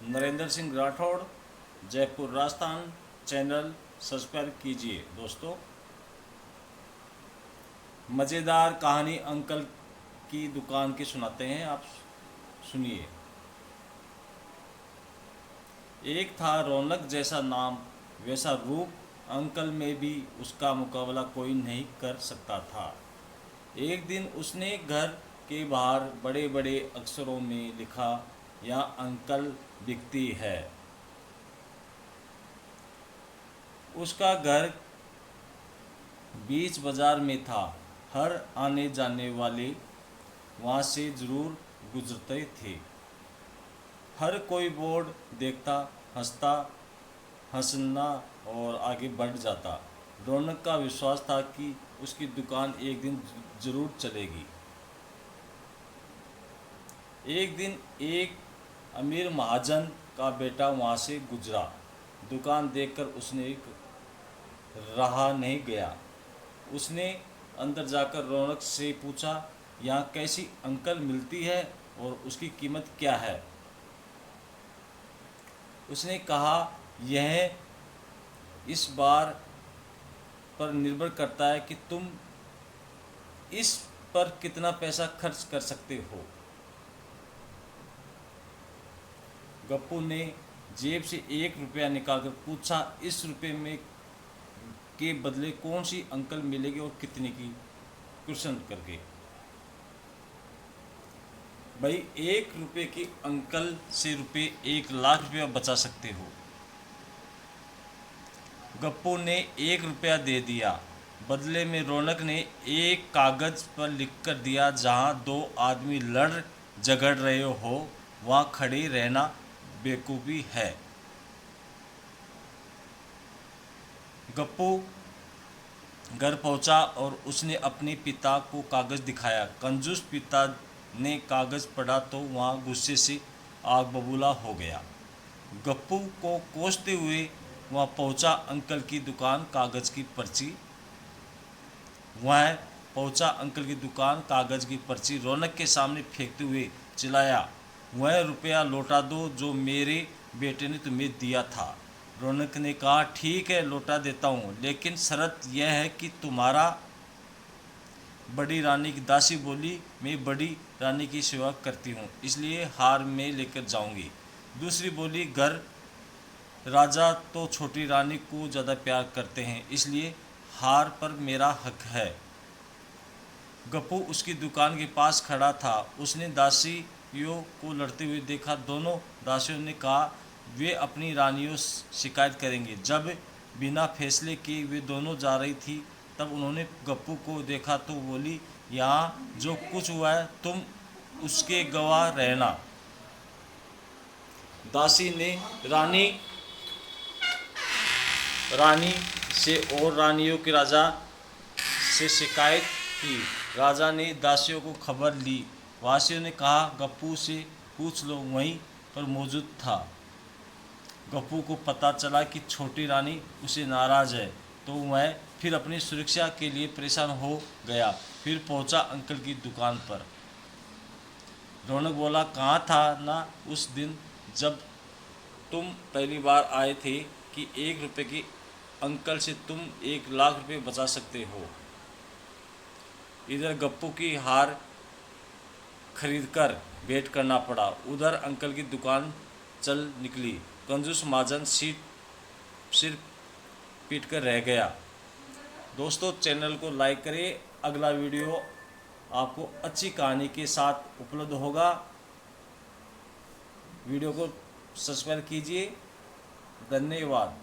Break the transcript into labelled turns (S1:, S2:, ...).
S1: Narendra Singh Rathore, Jaipur Rajasthan. Channel subscribe कीजिए। दोस्तों, मज़ेदार कहानी अंकल की दुकान की सुनाते हैं, आप सुनिए। एक था रौनक जैसा नाम, वैसा रूप, अंकल में भी उसका मुकाबला कोई नहीं कर सकता था। एक दिन उसने घर के बाहर बड़े बड़े अक्षरों में लिखा, यहाँ अंकल बिकती है। उसका घर बीच बाजार में था। हर आने जाने वाले वहाँ से ज़रूर गुजरते थे। हर कोई बोर्ड देखता, हंसता, हंसना और आगे बढ़ जाता। रौनक का विश्वास था कि उसकी दुकान एक दिन ज़रूर चलेगी। एक दिन एक अमीर महाजन का बेटा वहाँ से गुजरा। दुकान देखकर उसने रहा नहीं गया। उसने अंदर जाकर रौनक से पूछा, यहाँ कैसी अंकल मिलती है और उसकी कीमत क्या है? उसने कहा, यह इस बार पर निर्भर करता है कि तुम इस पर कितना पैसा खर्च कर सकते हो। गप्पू ने जेब से 1 रुपया निकालकर पूछा, इस रुपये में के बदले कौन सी अंकल मिलेगी और कितने की? क्वेश्चन करके भाई, 1 रुपये की अंकल से रुपये 1 लाख रुपया बचा सकते हो। गप्पू ने 1 रुपया दे दिया। बदले में रौनक ने एक कागज पर लिख कर दिया, जहां 2 आदमी लड़ झगड़ रहे हो वहां खड़े रहना बेवकूफ़ी है। गप्पू घर पहुंचा और उसने अपने पिता को कागज दिखाया। कंजूस पिता ने कागज पढ़ा तो वहाँ गुस्से से आग बबूला हो गया। गप्पू को कोसते हुए वहाँ पहुंचा अंकल की दुकान, कागज की पर्ची। वहाँ पहुंचा अंकल की दुकान, कागज की पर्ची रौनक के सामने फेंकते हुए चिल्लाया, वह रुपया लौटा दो जो मेरे बेटे ने तुम्हें दिया था। रौनक ने कहा, ठीक है, लौटा देता हूँ, लेकिन शर्त यह है कि तुम्हारा। बड़ी रानी की दासी बोली, मैं बड़ी रानी की सेवा करती हूँ, इसलिए हार में लेकर जाऊँगी। दूसरी बोली, घर राजा तो छोटी रानी को ज़्यादा प्यार करते हैं, इसलिए हार पर मेरा हक है। गप्पू उसकी दुकान के पास खड़ा था। उसने दासियों को लड़ते हुए देखा। दोनों दासियों ने कहा वे अपनी रानियों शिकायत करेंगे। जब बिना फैसले के वे दोनों जा रही थी, तब उन्होंने गप्पू को देखा तो बोली, यहाँ जो कुछ हुआ है तुम उसके गवाह रहना। दासी ने रानी से और रानियों के राजा से शिकायत की। राजा ने दासियों को खबर ली। वासियों ने कहा, गप्पू से पूछ लो, वहीं पर मौजूद था। गप्पू को पता चला कि छोटी रानी उसे नाराज़ है, तो वह फिर अपनी सुरक्षा के लिए परेशान हो गया। फिर पहुंचा अंकल की दुकान पर। रौनक बोला, कहाँ था ना उस दिन जब तुम पहली बार आए थे कि 1 रुपये की अंकल से तुम 1 लाख रुपये बचा सकते हो। इधर गप्पू की हार खरीदकर वेट करना पड़ा, उधर अंकल की दुकान चल निकली। कंजूस महाजन सिर पीट कर रह गया। दोस्तों, चैनल को लाइक करें। अगला वीडियो आपको अच्छी कहानी के साथ उपलब्ध होगा। वीडियो को सब्सक्राइब कीजिए। धन्यवाद।